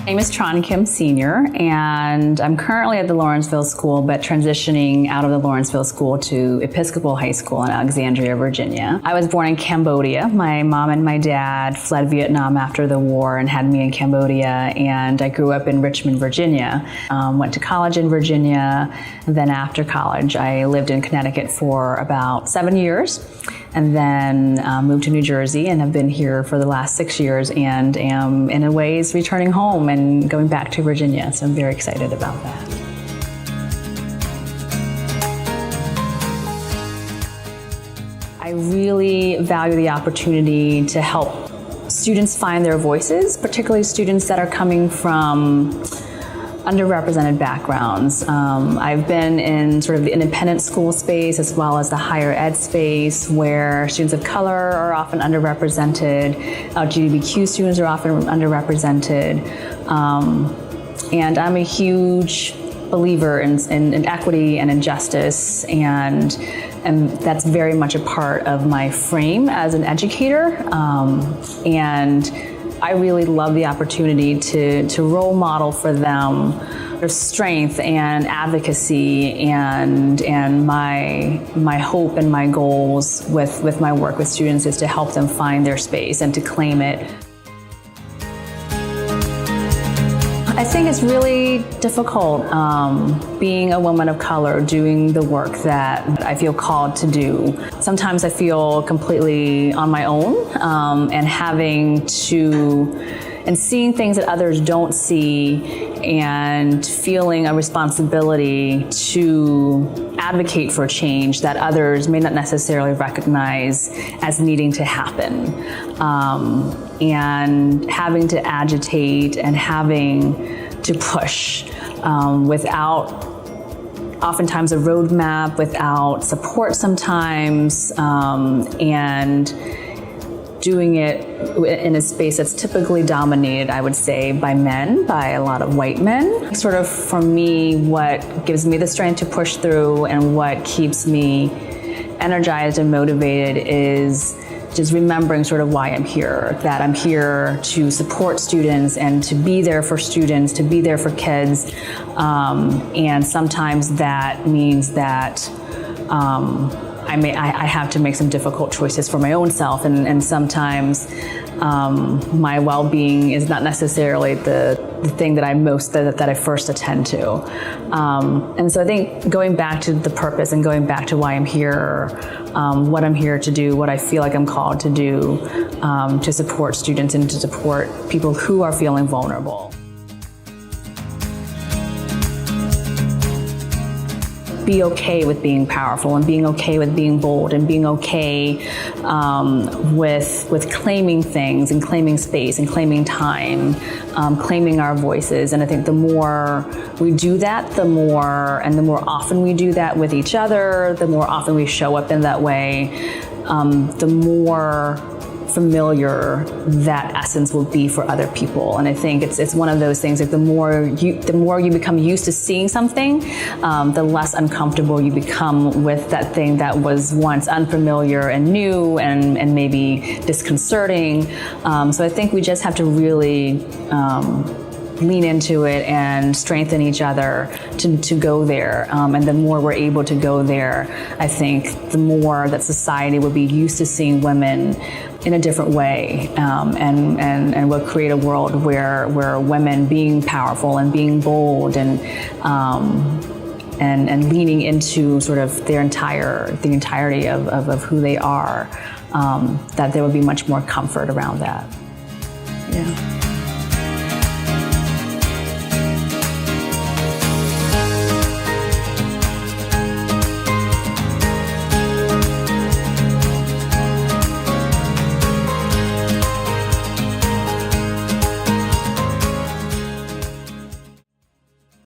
My name is Tran Kim-Senior, and I'm currently at the Lawrenceville School, but transitioning out of the Lawrenceville School to Episcopal High School in Alexandria, Virginia. I was born in Cambodia. My mom and my dad fled Vietnam after the war and had me in Cambodia, and I grew up in Richmond, Virginia. Went to college in Virginia, and then after college I lived in Connecticut for about 7 years, and then moved to New Jersey and have been here for the last 6 years, and am in a ways returning home and going back to Virginia, so I'm very excited about that. I really value the opportunity to help students find their voices, particularly students that are coming from underrepresented backgrounds. I've been in sort of the independent school space as well as the higher ed space, where students of color are often underrepresented, LGBTQ students are often underrepresented, and I'm a huge believer in equity and in justice, and that's very much a part of my frame as an educator, and I really love the opportunity to role model for them their strength and advocacy, and my hope and my goals with my work with students is to help them find their space and to claim it. I think it's really difficult being a woman of color, doing the work that I feel called to do. Sometimes I feel completely on my own, and seeing things that others don't see, and feeling a responsibility to advocate for change that others may not necessarily recognize as needing to happen. And having to agitate and having to push without oftentimes a roadmap, without support sometimes, and doing it in a space that's typically dominated, I would say, by men, by a lot of white men. Sort of, for me, what gives me the strength to push through and what keeps me energized and motivated is just remembering sort of why I'm here, that I'm here to support students and to be there for students, to be there for kids. And sometimes that means that I have to make some difficult choices for my own self, and sometimes my well-being is not necessarily the thing that I first attend to. And so I think going back to the purpose and going back to why I'm here, what I'm here to do, what I feel like I'm called to do, to support students and to support people who are feeling vulnerable. Be okay with being powerful, and being okay with being bold, and being okay with claiming things and claiming space and claiming time, claiming our voices. And I think the more we do that, the more often we do that with each other, the more often we show up in that way, the more familiar that essence will be for other people. And I think it's one of those things, like the more you become used to seeing something, the less uncomfortable you become with that thing that was once unfamiliar and new and maybe disconcerting. So I think we just have to really lean into it and strengthen each other to go there. And the more we're able to go there, I think the more that society will be used to seeing women in a different way, and we'll create a world where women being powerful and being bold and leaning into sort of the entirety of who they are, that there will be much more comfort around that. Yeah.